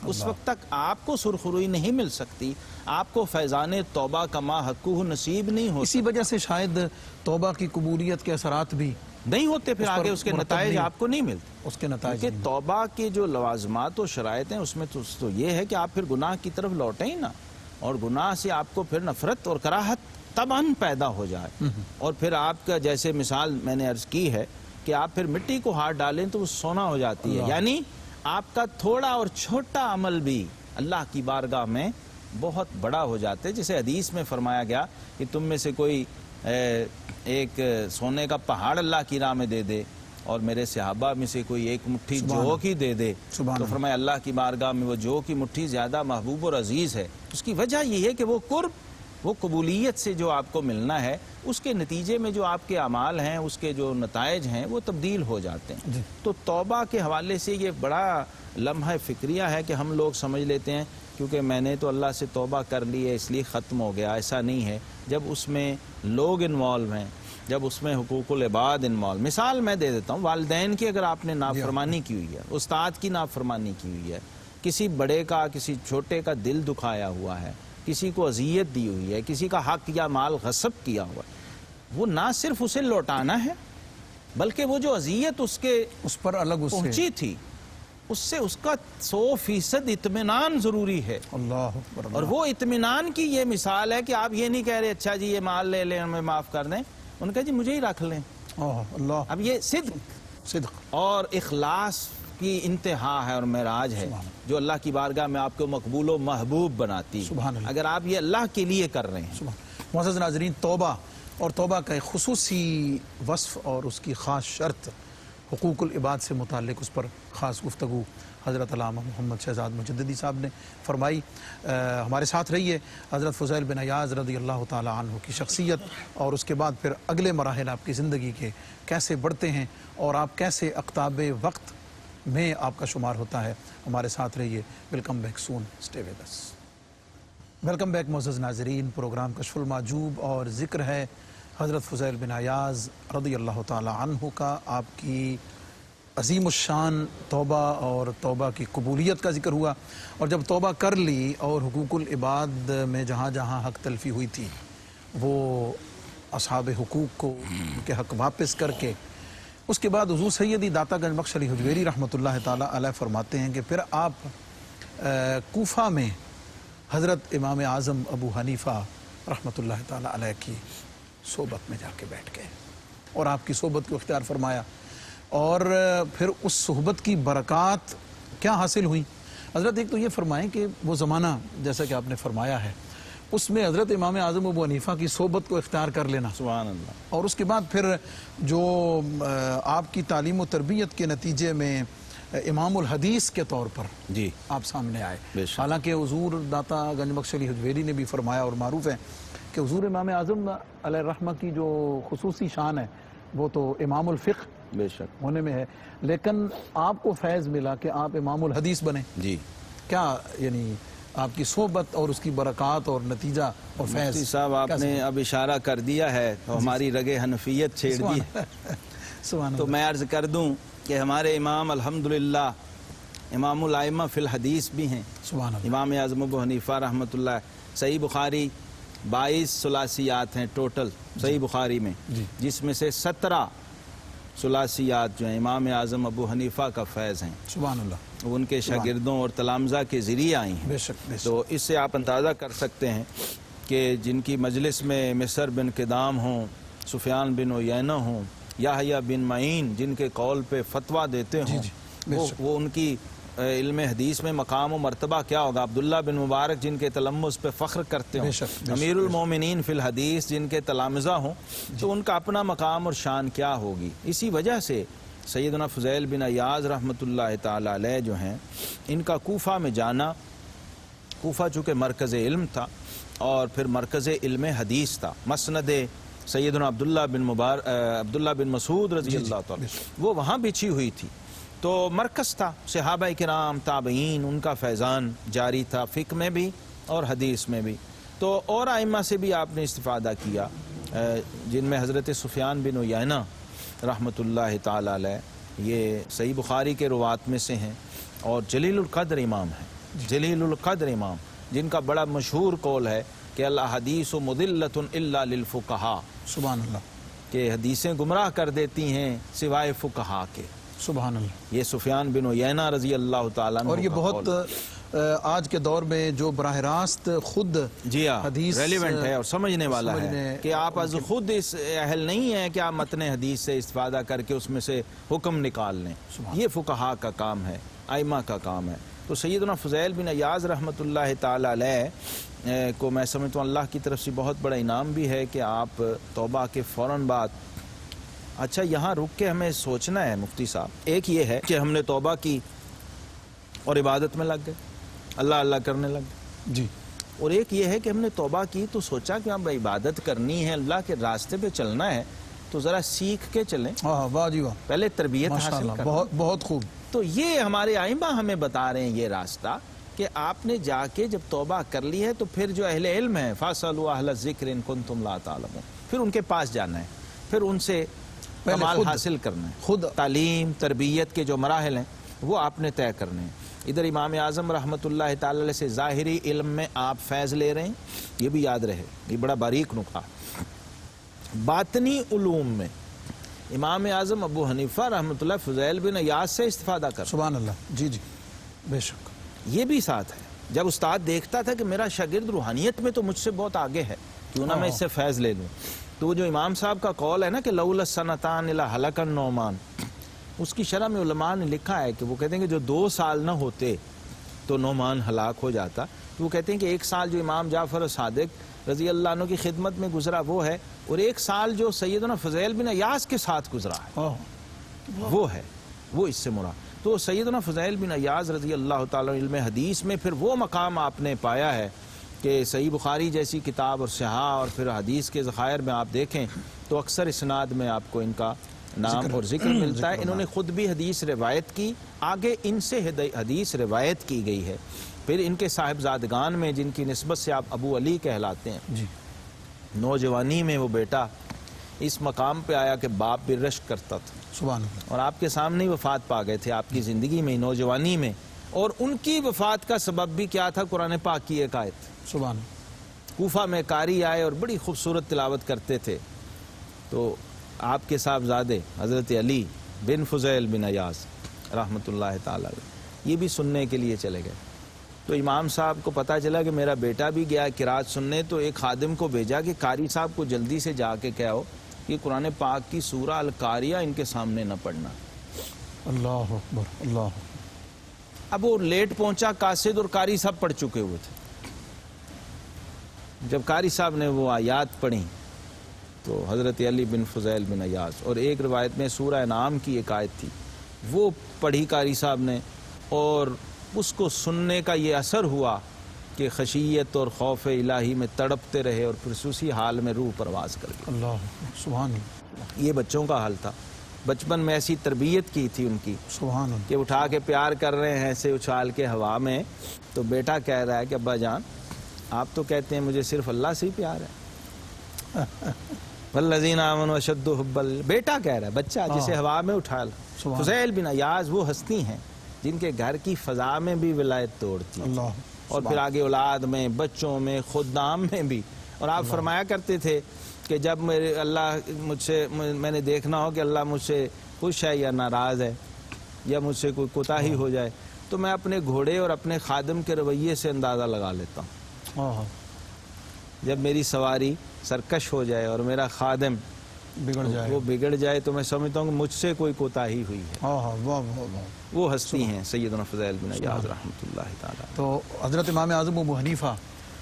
Speaker 1: اس وقت تک آپ کو سرخروئی نہیں مل سکتی، آپ کو فیضان توبہ کما حقوہ نصیب نہیں ہو،
Speaker 2: اسی وجہ سے شاید توبہ کی قبولیت کے اثرات بھی
Speaker 1: نہیں ہوتے، پھر آگے اس کے نتائج آپ کو نہیں ملتے،
Speaker 2: اس کے نتائج
Speaker 1: کہ توبہ کی جو لوازمات و شرائط ہیں اس میں تو یہ ہے کہ آپ پھر گناہ کی طرف لوٹیں ہی نہ، اور گناہ سے آپ کو پھر نفرت اور کراہت طبعاً پیدا ہو جائے، اور پھر آپ کا جیسے مثال میں نے عرض کی ہے کہ آپ پھر مٹی کو ہاتھ ڈالیں تو وہ سونا ہو جاتی ہے، یعنی آپ کا تھوڑا اور چھوٹا عمل بھی اللہ کی بارگاہ میں بہت بڑا ہو جاتے، جسے حدیث میں فرمایا گیا کہ تم میں سے کوئی ایک سونے کا پہاڑ اللہ کی راہ میں دے دے اور میرے صحابہ میں سے کوئی ایک مٹھی جو کی دے دے، تو فرمایا اللہ کی بارگاہ میں وہ جو کی مٹھی زیادہ محبوب اور عزیز ہے۔ اس کی وجہ یہ ہے کہ وہ قرب، وہ قبولیت سے جو آپ کو ملنا ہے، اس کے نتیجے میں جو آپ کے اعمال ہیں، اس کے جو نتائج ہیں وہ تبدیل ہو جاتے ہیں۔ تو توبہ کے حوالے سے یہ بڑا لمحہ فکریہ ہے کہ ہم لوگ سمجھ لیتے ہیں کیونکہ میں نے تو اللہ سے توبہ کر لی ہے اس لیے ختم ہو گیا، ایسا نہیں ہے۔ جب اس میں لوگ انوالو ہیں، جب اس میں حقوق العباد انوالو، مثال میں دے دیتا ہوں، والدین کی اگر آپ نے نافرمانی کی ہوئی ہے، استاد کی نافرمانی کی ہوئی ہے، کسی بڑے کا کسی چھوٹے کا دل دکھایا ہوا ہے، کسی کو اذیت دی ہوئی ہے، کسی کا حق یا مال غصب کیا ہوا ہے، وہ نہ صرف اسے لوٹانا ہے بلکہ وہ جو اذیت اس
Speaker 2: پر الگ
Speaker 1: پہنچی تھی اس سے اس کا 100% اطمینان ضروری ہے۔
Speaker 2: اللہ،
Speaker 1: اور وہ اطمینان کی یہ مثال ہے کہ آپ یہ نہیں کہہ رہے اچھا جی یہ مال لے لیں ہمیں معاف کر دیں، ان کا جی مجھے ہی رکھ لیں۔
Speaker 2: اللہ،
Speaker 1: اب یہ صدق اور اخلاص کی انتہا ہے اور معراج ہے جو اللہ کی بارگاہ میں آپ کو مقبول و محبوب بناتی ہے، اگر آپ یہ اللہ کے لیے کر رہے ہیں۔
Speaker 2: معزز ناظرین، توبہ اور توبہ کا ایک خصوصی وصف اور اس کی خاص شرط حقوق العباد سے متعلق اس پر خاص گفتگو حضرت علامہ محمد شہزاد مجددی صاحب نے فرمائی۔ ہمارے ساتھ رہیے۔ حضرت فضیل بن عیاض رضی اللہ تعالی عنہ کی شخصیت اور اس کے بعد پھر اگلے مراحل آپ کی زندگی کے کیسے بڑھتے ہیں اور آپ کیسے اقطاب وقت میں آپ کا شمار ہوتا ہے، ہمارے ساتھ رہیے۔ Welcome back soon, stay with us. Welcome back معزز ناظرین، پروگرام کشف المحجوب اور ذکر ہے حضرت فضیل بن عیاض رضی اللہ تعالی عنہ کا۔ آپ کی عظیم الشان توبہ اور توبہ کی قبولیت کا ذکر ہوا، اور جب توبہ کر لی اور حقوق العباد میں جہاں جہاں حق تلفی ہوئی تھی وہ اصحاب حقوق کو ان کے حق واپس کر کے، اس کے بعد حضور سیدی داتا گنج بخش علی حجویری رحمۃ اللہ تعالی علیہ فرماتے ہیں کہ پھر آپ کوفہ میں حضرت امام اعظم ابو حنیفہ رحمۃ اللہ تعالی علیہ کی صحبت میں جا کے بیٹھ گئے اور آپ کی صحبت کو اختیار فرمایا، اور پھر اس صحبت کی برکات کیا حاصل ہوئی؟ حضرت ایک تو یہ فرمائیں کہ وہ زمانہ جیسا کہ آپ نے فرمایا ہے اس میں حضرت امام اعظم ابو حنیفہ کی صحبت کو اختیار کر لینا،
Speaker 1: سبحان اللہ،
Speaker 2: اور اس کے بعد پھر جو آپ کی تعلیم و تربیت کے نتیجے میں امام الحدیث کے طور پر
Speaker 1: جی
Speaker 2: آپ سامنے آئے۔
Speaker 1: بے شک۔
Speaker 2: حالانکہ حضور داتا گنج بخش علی حجویری نے بھی فرمایا اور معروف ہے کہ حضور امام اعظم علیہ الرحمہ کی جو خصوصی شان ہے وہ تو امام الفقہ
Speaker 1: بے شک
Speaker 2: ہونے میں ہے، لیکن آپ کو فیض ملا کہ آپ امام الحدیث بنے۔
Speaker 1: جی
Speaker 2: کیا یعنی آپ کی صحبت اور اس کی برکات اور نتیجہ اور فیض؟
Speaker 1: مفتی صاحب آپ نے اب اشارہ کر دیا ہے تو ہماری رگ حنفیت چھیڑ دی،
Speaker 2: سبحان
Speaker 1: تو میں عرض کر دوں کہ ہمارے امام الحمدللہ امام الائمہ فی الحدیث بھی ہیں،
Speaker 2: سبحان اللہ،
Speaker 1: امام اعظم ابو حنیفہ رحمۃ اللہ۔ صحیح بخاری 22 ثلاثیات ہیں ٹوٹل صحیح بخاری میں،
Speaker 2: جی
Speaker 1: جس میں سے 17 ثلاثیات جو ہیں امام اعظم ابو حنیفہ کا فیض ہیں،
Speaker 2: سبحان اللہ،
Speaker 1: ان کے شاگردوں اور تلامذہ کے ذریعے آئی ہیں۔
Speaker 2: بے شک بے شک،
Speaker 1: تو اس سے آپ اندازہ کر سکتے ہیں کہ جن کی مجلس میں مصر بن قدام ہوں، سفیان بن عیینہ ہوں، یحییٰ بن معین جن کے قول پہ فتویٰ دیتے ہوں،
Speaker 2: بے شک،
Speaker 1: وہ ان کی علم حدیث میں مقام و مرتبہ کیا ہوگا، عبداللہ بن مبارک جن کے تلمذ پہ فخر کرتے
Speaker 2: بے
Speaker 1: ہوں،
Speaker 2: شک، بے شک،
Speaker 1: امیر المومنین فی الحدیث جن کے تلامذہ ہوں، تو ان کا اپنا مقام اور شان کیا ہوگی۔ اسی وجہ سے سیدنا فضیل بن عیاض رحمۃ اللہ تعالی علیہ جو ہیں، ان کا کوفہ میں جانا، کوفہ چونکہ مرکز علم تھا اور پھر مرکز علم حدیث تھا، مسند سیدنا عبداللہ بن مسعود رضی اللہ تعالی وہ وہاں بچھی ہوئی تھی، تو مرکز تھا، صحابہ کرام تابعین ان کا فیضان جاری تھا، فقہ میں بھی اور حدیث میں بھی۔ تو اور ائمہ سے بھی آپ نے استفادہ کیا، جن میں حضرت سفیان بن عیینہ رحمۃ اللہ تعالی علیہ، یہ صحیح بخاری کے روات میں سے ہیں اور جلیل القدر امام ہیں، جلیل القدر امام جن کا بڑا مشہور قول ہے کہ الحدیث مضلۃ الا للفقہاء،
Speaker 2: سبحان اللہ،
Speaker 1: کہ حدیثیں گمراہ کر دیتی ہیں سوائے فقہاء کے۔
Speaker 2: سبحان اللہ،
Speaker 1: یہ سفیان بن عیینہ رضی اللہ تعالیٰ عنہ
Speaker 2: اور یہ
Speaker 1: کا
Speaker 2: بہت
Speaker 1: قول
Speaker 2: آج کے دور میں جو براہ راست خود
Speaker 1: جی ہاں
Speaker 2: حدیث
Speaker 1: ریلیونٹ ہے اور سمجھنے والا ہے
Speaker 2: سمجھنے
Speaker 1: کہ آپ از خود اس اہل نہیں ہیں کہ آپ متن حدیث سے استفادہ کر کے اس میں سے حکم نکال لیں، یہ فقہاء کا کام ہے، ائمہ کا کام ہے۔ تو سیدنا فضیل بن عیاض رحمۃ اللہ تعالی علیہ کو میں سمجھتا ہوں اللہ کی طرف سے بہت بڑا انعام بھی ہے کہ آپ توبہ کے فوراً بعد، اچھا یہاں رک کے ہمیں سوچنا ہے مفتی صاحب، ایک یہ ہے کہ ہم نے توبہ کی اور عبادت میں لگ گئے، اللہ اللہ کرنے لگ گئے،
Speaker 2: جی،
Speaker 1: اور ایک یہ ہے کہ ہم نے توبہ کی تو سوچا کہ اب عبادت کرنی ہے، اللہ کے راستے پہ چلنا ہے تو ذرا سیکھ کے چلیں،
Speaker 2: ہاں واہ جی واہ،
Speaker 1: پہلے تربیت
Speaker 2: ماشاء
Speaker 1: حاصل
Speaker 2: اللہ،
Speaker 1: کریں۔
Speaker 2: بہت بہت خوب،
Speaker 1: تو یہ ہمارے ائمہ ہمیں بتا رہے ہیں یہ راستہ کہ آپ نے جا کے جب توبہ کر لی ہے تو پھر جو اہل علم ہیں فَاسْأَلُوا أَهْلَ الذِّكْرِ إِن كُنتُمْ لَا تَعْلَمُونَ، پھر ان کے پاس جانا ہے، پھر ان سے کمال حاصل کرنا ہے،
Speaker 2: خود
Speaker 1: تعلیم تربیت کے جو مراحل ہیں وہ آپ نے طے کرنے ہیں۔ ادھر امام اعظم رحمۃ اللہ تعالی علیہ سے ظاہری علم میں آپ فیض لے رہے ہیں، یہ بھی یاد رہے، یہ بڑا باریک نکتہ۔ باطنی علوم میں امام اعظم ابو حنیفہ رحمۃ اللہ فضیل بن عیاض سے استفادہ کر،
Speaker 2: سبحان اللہ، جی جی، بے شک،
Speaker 1: یہ بھی ساتھ ہے۔ جب استاد دیکھتا تھا کہ میرا شاگرد روحانیت میں تو مجھ سے بہت آگے ہے، کیوں نہ میں اس سے فیض لے لوں، تو وہ جو امام صاحب کا قول ہے نا کہ لولا السنتان لہلک النعمان، اس کی شرح میں علماء نے لکھا ہے کہ وہ کہتے ہیں کہ جو 2 سال نہ ہوتے تو نعمان ہلاک ہو جاتا، تو وہ کہتے ہیں کہ 1 سال جو امام جعفر صادق رضی اللہ عنہ کی خدمت میں گزرا وہ ہے، اور 1 سال جو سیدنا فضیل بن عیاض کے ساتھ گزرا ہے، وہ ہے، وہ اس سے مراد۔ تو سیدنا فضیل بن عیاض رضی اللہ تعالیٰ علم حدیث میں پھر وہ مقام آپ نے پایا ہے کہ صحیح بخاری جیسی کتاب اور صحاح اور پھر حدیث کے ذخائر میں آپ دیکھیں تو اکثر اسناد میں آپ کو ان کا نام اور ذکر ملتا ہے۔ انہوں نے خود بھی حدیث روایت کی، آگے ان سے حدیث روایت کی گئی ہے، پھر ان کے صاحبزادگان میں جن کی نسبت سے آپ ابو علی کہلاتے ہیں،
Speaker 2: جی
Speaker 1: نوجوانی میں وہ بیٹا اس مقام پہ آیا کہ باپ بھی رشک کرتا تھا
Speaker 2: سبحان اللہ،
Speaker 1: اور آپ کے سامنے ہی وفات پا گئے تھے آپ کی زندگی میں، نوجوانی میں، اور ان کی وفات کا سبب بھی کیا تھا؟ قرآن پاک کی ایک آیت۔
Speaker 2: سبحان اللہ،
Speaker 1: کوفہ میں قاری آئے اور بڑی خوبصورت تلاوت کرتے تھے، تو آپ کے صاحبزادے حضرت علی بن فضیل بن عیاض رحمۃ اللہ تعالیٰ یہ بھی سننے کے لیے چلے گئے۔ تو امام صاحب کو پتہ چلا کہ میرا بیٹا بھی گیا قرات سننے، تو ایک خادم کو بھیجا کہ قاری صاحب کو جلدی سے جا کے کہو کہ قرآن پاک کی سورہ القاریہ ان کے سامنے نہ پڑھنا۔
Speaker 2: اللہ اکبر، اللہ اکبر۔
Speaker 1: اب وہ لیٹ پہنچا، قاصد اور قاری صاحب پڑھ چکے ہوئے تھے۔ جب قاری صاحب نے وہ آیات پڑھی تو حضرت علی بن فضیل بن عیاض، اور ایک روایت میں سورہ انعام کی ایک آیت تھی، وہ پڑھی قاری صاحب نے، اور اس کو سننے کا یہ اثر ہوا کہ خشیت اور خوف الہی میں تڑپتے رہے اور پھر اسی حال میں روح پرواز کر گئی۔
Speaker 2: اللہ اکبر، سبحان اللہ،
Speaker 1: یہ بچوں کا حال تھا، بچپن میں ایسی تربیت کی تھی ان کی
Speaker 2: سبحان اللہ،
Speaker 1: کہ اٹھا کے پیار کر رہے ہیں ایسے اچھال کے ہوا میں، تو بیٹا کہہ رہا ہے کہ ابا جان آپ تو کہتے ہیں مجھے صرف اللہ سے ہی پیار ہے، والذین آمنوا اشد حبا، بیٹا کہہ رہا ہے، بچہ جسے ہوا میں اٹھا لا۔ فضیل بن عیاض وہ ہستی ہیں جن کے گھر کی فضا میں بھی ولایت توڑتی،
Speaker 2: اللہ،
Speaker 1: اور پھر آگے اولاد میں، بچوں میں، خدام میں بھی۔ اور آپ فرمایا کرتے تھے کہ جب میرے اللہ مجھ سے، میں نے دیکھنا ہو کہ اللہ مجھ سے خوش ہے یا ناراض ہے یا مجھ سے کوئی کوتاہی ہو جائے، تو میں اپنے گھوڑے اور اپنے خادم کے رویے سے اندازہ لگا لیتا ہوں۔ جب میری سواری سرکش ہو جائے اور میرا خادم وہ بگڑ جائے تو میں سمجھتا ہوں کہ مجھ سے کوئی کوتاہی ہوئی ہے۔ وہ ہستی ہیں سیدنا فضیل بن عیاض رحمۃ اللہ تعالیٰ۔
Speaker 2: تو حضرت امام اعظم ابو حنیفہ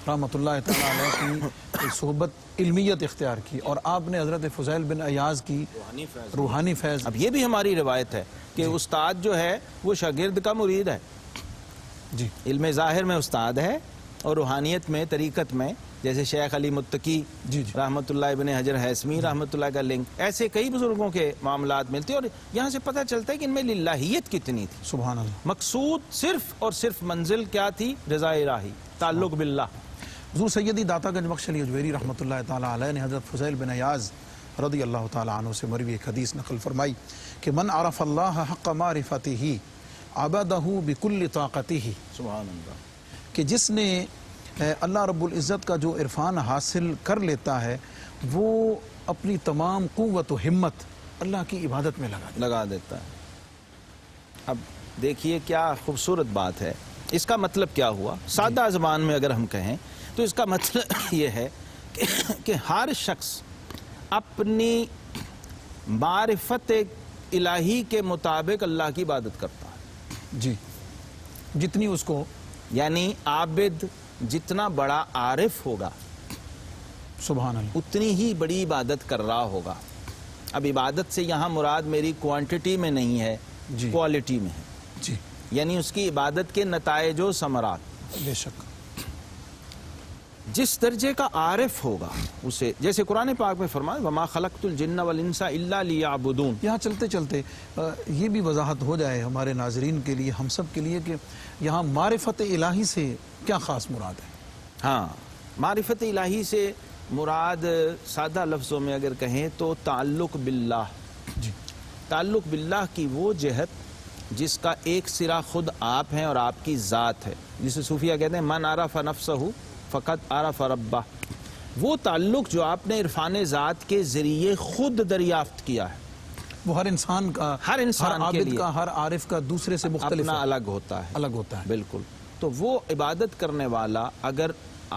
Speaker 2: رحمۃ اللہ تعالیٰ علیہ کی صحبت علمیت اختیار کی، اور آپ نے حضرت فضیل بن عیاض کی روحانی فیض۔
Speaker 1: اب یہ بھی ہماری روایت ہے کہ استاد جو ہے وہ شاگرد کا مرید ہے،
Speaker 2: جی،
Speaker 1: علم ظاہر میں استاد ہے اور روحانیت میں، طریقت میں، جیسے شیخ علی متقی
Speaker 2: جی
Speaker 1: رحمۃ اللہ ابن حجر ہیثمی رحمۃ اللہ کا لنک، ایسے کئی بزرگوں کے معاملات ملتے ہیں، اور یہاں سے پتہ چلتا ہے کہ ان میں للہیت کتنی تھی۔
Speaker 2: سبحان اللہ،
Speaker 1: مقصود صرف اور صرف منزل کیا تھی؟ رضا الہی، تعلق باللہ۔
Speaker 2: حضور سیدی داتا گنج بخش علی اجویری رحمۃ اللہ تعالیٰ علیہ نے حضرت فضیل بن عیاض رضی اللہ تعالیٰ عنہ سے مروی ایک حدیث نقل فرمائی کہ من عرف اللہ حق معرفتہ عبدہ بکل طاقتہ،
Speaker 1: سبحان اللہ،
Speaker 2: کہ جس نے اللہ رب العزت کا جو عرفان حاصل کر لیتا ہے وہ اپنی تمام قوت و ہمت اللہ کی عبادت میں لگا
Speaker 1: دیتا ہے۔ اب دیکھیے کیا خوبصورت بات ہے، اس کا مطلب کیا ہوا؟ سادہ زبان میں اگر ہم کہیں تو اس کا مطلب یہ ہے کہ ہر شخص اپنی معرفت الہی کے مطابق اللہ کی عبادت کرتا ہے،
Speaker 2: جی، جتنی اس کو،
Speaker 1: یعنی عابد جتنا بڑا عارف ہوگا
Speaker 2: سبحان اللہ،
Speaker 1: اتنی ہی بڑی عبادت کر رہا ہوگا۔ اب عبادت سے یہاں مراد میری کوانٹٹی میں نہیں ہے،
Speaker 2: جی،
Speaker 1: کوالٹی میں ہے،
Speaker 2: جی،
Speaker 1: یعنی اس کی عبادت کے نتائج و ثمرات۔
Speaker 2: بے شک،
Speaker 1: جس درجے کا عارف ہوگا اسے، جیسے قرآن پاک میں فرمایا وما خلقت الجن والانس الا لیعبدون۔
Speaker 2: یہاں چلتے چلتے یہ بھی وضاحت ہو جائے ہمارے ناظرین کے لیے، ہم سب کے لیے، کہ یہاں معرفت الہی سے کیا خاص مراد ہے؟
Speaker 1: ہاں، معرفت الہی سے مراد سادہ لفظوں میں اگر کہیں تو تعلق باللہ،
Speaker 2: جی،
Speaker 1: تعلق باللہ کی وہ جہت جس کا ایک سرا خود آپ ہیں اور آپ کی ذات ہے، جسے صوفیہ کہتے ہیں من عرف نفسہ فقط عرف ربہ، وہ تعلق جو آپ نے عرفان ذات کے ذریعے خود دریافت کیا ہے،
Speaker 2: وہ ہر انسان کا،
Speaker 1: ہر انسان کے
Speaker 2: عابد
Speaker 1: لیے
Speaker 2: کا، ہر عارف کا دوسرے سے مختلف
Speaker 1: اپنا الگ ہوتا ہے،
Speaker 2: الگ ہوتا ہے،
Speaker 1: بالکل۔ تو وہ عبادت کرنے والا اگر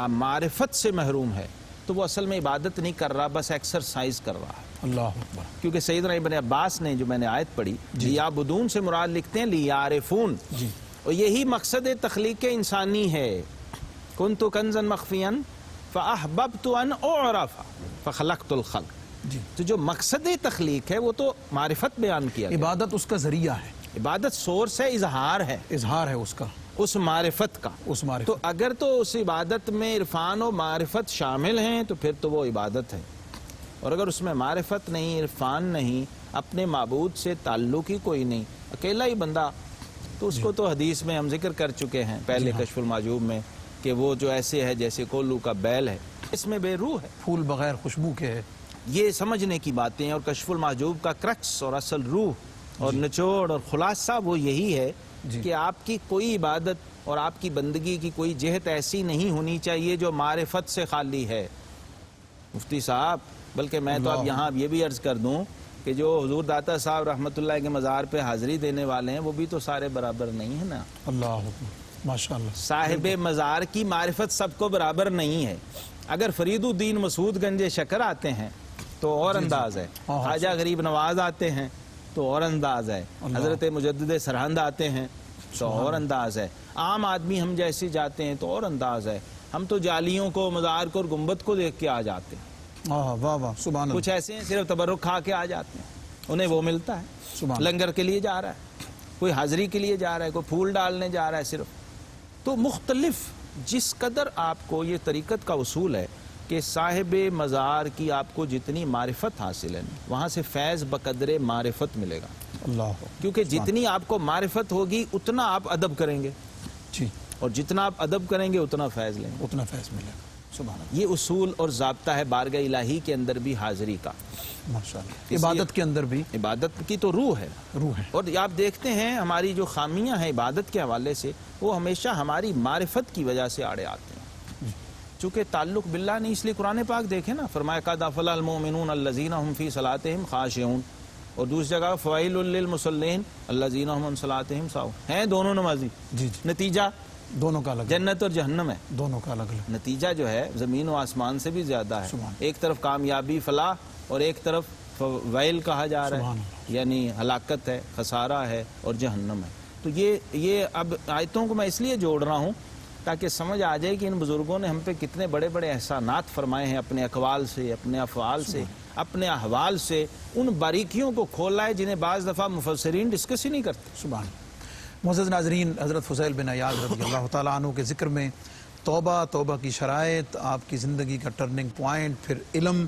Speaker 1: معرفت سے محروم ہے تو وہ اصل میں عبادت نہیں کر رہا، بس ایکسرسائز کر رہا ہے۔
Speaker 2: اللہ اکبر،
Speaker 1: کیونکہ سیدنا ابن عباس نے جو میں نے آیت پڑھی، لیعبدون سے مراد لکھتے ہیں لیعرفون،
Speaker 2: جی،
Speaker 1: اور یہی مقصد تخلیق انسانی ہے۔ کنت کنزا مخفیا فاحببت ان اعرف فخلقت الخلق،
Speaker 2: جی
Speaker 1: تو جو مقصد تخلیق ہے وہ تو معرفت بیان کیا گیا.
Speaker 2: عبادت اس کا ذریعہ ہے,
Speaker 1: عبادت سورس ہے, اظہار ہے
Speaker 2: اظہار ہے اس کا,
Speaker 1: اس معرفت کا.
Speaker 2: اس معرفت.
Speaker 1: تو اگر تو اس عبادت میں عرفان و معرفت شامل ہیں تو پھر تو وہ عبادت ہے, اور اگر اس میں معرفت نہیں, عرفان نہیں, اپنے معبود سے تعلق ہی کوئی نہیں, اکیلا ہی بندہ, تو اس کو تو حدیث میں ہم ذکر کر چکے ہیں پہلے کشف المحجوب میں کہ وہ جو ایسے ہے جیسے کولو کا بیل ہے, اس میں بے روح ہے,
Speaker 2: پھول بغیر خوشبو کے ہے.
Speaker 1: یہ سمجھنے کی باتیں ہیں. اور کشف المحجوب کا کرکس اور اصل روح اور نچوڑ اور خلاصہ وہ یہی ہے کہ آپ کی کوئی عبادت اور آپ کی بندگی کی کوئی جہت ایسی نہیں ہونی چاہیے جو معرفت سے خالی ہے. مفتی صاحب, بلکہ میں تو اب یہاں یہ بھی عرض کر دوں کہ جو حضور داتا صاحب رحمۃ اللہ کے مزار پہ حاضری دینے والے ہیں وہ بھی تو سارے برابر نہیں ہیں نا.
Speaker 2: اللہ ماشاءاللہ.
Speaker 1: صاحب مزار کی معرفت سب کو برابر نہیں ہے. اگر فرید الدین مسعود گنج شکر آتے ہیں تو اور انداز ہے, خواجہ غریب نواز آتے ہیں تو اور انداز ہے, حضرت مجدد سرہند آتے ہیں تو اور انداز ہے, عام آدمی ہم جیسے جاتے ہیں تو اور انداز ہے. ہم تو جالیوں کو, مزار کو اور گنبد کو دیکھ کے آ جاتے ہیں.
Speaker 2: واہ واہ سبحان اللہ.
Speaker 1: کچھ ایسے ہیں صرف تبرک کھا کے آ جاتے ہیں, انہیں وہ ملتا ہے,
Speaker 2: سبحان
Speaker 1: لنگر کے لیے جا رہا ہے, کوئی حاضری کے لیے جا رہا ہے, کوئی پھول ڈالنے جا رہا ہے صرف. تو مختلف جس قدر آپ کو یہ طریقت کا اصول ہے کہ صاحب مزار کی آپ کو جتنی معرفت حاصل ہے وہاں سے فیض بقدر معرفت ملے گا.
Speaker 2: اللہ,
Speaker 1: کیونکہ جتنی آپ کو معرفت ہوگی اتنا آپ ادب کریں گے,
Speaker 2: جی,
Speaker 1: اور جتنا آپ ادب کریں گے اتنا فیض لیں گے,
Speaker 2: اتنا فیض ملے گا. سبحان اللہ.
Speaker 1: یہ اصول اور ضابطہ ہے بارگاہ الہی کے اندر بھی حاضری کا.
Speaker 2: ماشاءاللہ. عبادت کے اندر بھی
Speaker 1: عبادت کی تو روح ہے,
Speaker 2: روح ہے.
Speaker 1: اور آپ دیکھتے ہیں ہماری جو خامیاں ہیں عبادت کے حوالے سے وہ ہمیشہ ہماری معرفت کی وجہ سے آڑے آتے ہیں. چونکہ تعلق باللہ نہیں, اس لیے قرآن پاک دیکھیں نا, فرمایا قد افلح المؤمنون الذین هم فی صلاتهم خاشعون, اور دوسری جگہ فویل للمصلین الذین هم عن صلاتهم ساہون. ہیں دونوں نمازی,
Speaker 2: جی,
Speaker 1: نتیجہ
Speaker 2: دونوں کا الگ,
Speaker 1: جنت اور جہنم ہے,
Speaker 2: دونوں کا الگ الگ
Speaker 1: نتیجہ جو ہے زمین و آسمان سے بھی زیادہ ہے. ایک طرف کامیابی فلاح اور ایک طرف ویل کہا جا رہا ہے, یعنی ہلاکت ہے, خسارہ ہے اور جہنم ہے. تو یہ اب آیتوں کو میں اس لیے جوڑ رہا ہوں تاکہ سمجھ آ جائے کہ ان بزرگوں نے ہم پہ کتنے بڑے بڑے احسانات فرمائے ہیں, اپنے اقوال سے, اپنے افعال سے, اپنے احوال سے, ان باریکیوں کو کھولا ہے جنہیں بعض دفعہ مفسرین ڈسکس ہی نہیں کرتے.
Speaker 2: سبحان. معزز ناظرین, حضرت فضیل بن عیاض رضی اللہ تعالیٰ عنہ کے ذکر میں توبہ کی شرائط, آپ کی زندگی کا ٹرننگ پوائنٹ, پھر علم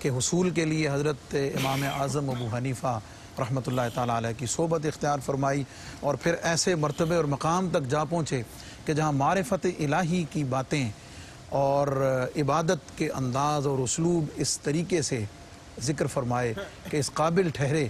Speaker 2: کے حصول کے لیے حضرت امام اعظم ابو حنیفہ رحمۃ اللہ تعالیٰ علیہ کی صحبت اختیار فرمائی, اور پھر ایسے مرتبے اور مقام تک جا پہنچے کہ جہاں معرفت الہی کی باتیں اور عبادت کے انداز اور اسلوب اس طریقے سے ذکر فرمائے کہ اس قابل ٹھہرے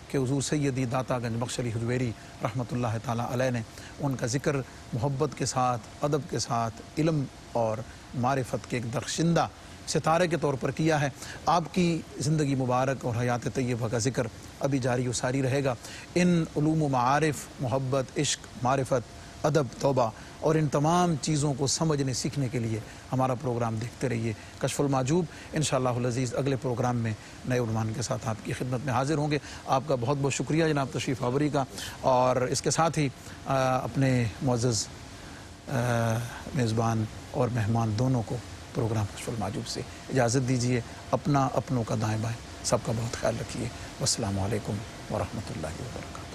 Speaker 2: کہ حضور سیدی داتا گنج بخش علی حجویری رحمۃ اللہ تعالیٰ علیہ نے ان کا ذکر محبت کے ساتھ, ادب کے ساتھ, علم اور معرفت کے ایک درخشندہ ستارے کے طور پر کیا ہے. آپ کی زندگی مبارک اور حیات طیبہ کا ذکر ابھی جاری و ساری رہے گا. ان علوم و معارف, محبت, عشق, معرفت, ادب, توبہ اور ان تمام چیزوں کو سمجھنے سیکھنے کے لیے ہمارا پروگرام دیکھتے رہیے کشف المحجوب. انشاءاللہ العزیز اگلے پروگرام میں نئے عنوان کے ساتھ آپ کی خدمت میں حاضر ہوں گے. آپ کا بہت بہت شکریہ جناب تشریف آوری کا, اور اس کے ساتھ ہی اپنے معزز میزبان اور مہمان دونوں کو پروگرام کشف المحجوب سے اجازت دیجیے. اپنا, اپنوں کا دائیں بائیں سب کا بہت خیال رکھیے. والسلام علیکم ورحمۃ اللہ وبرکاتہ.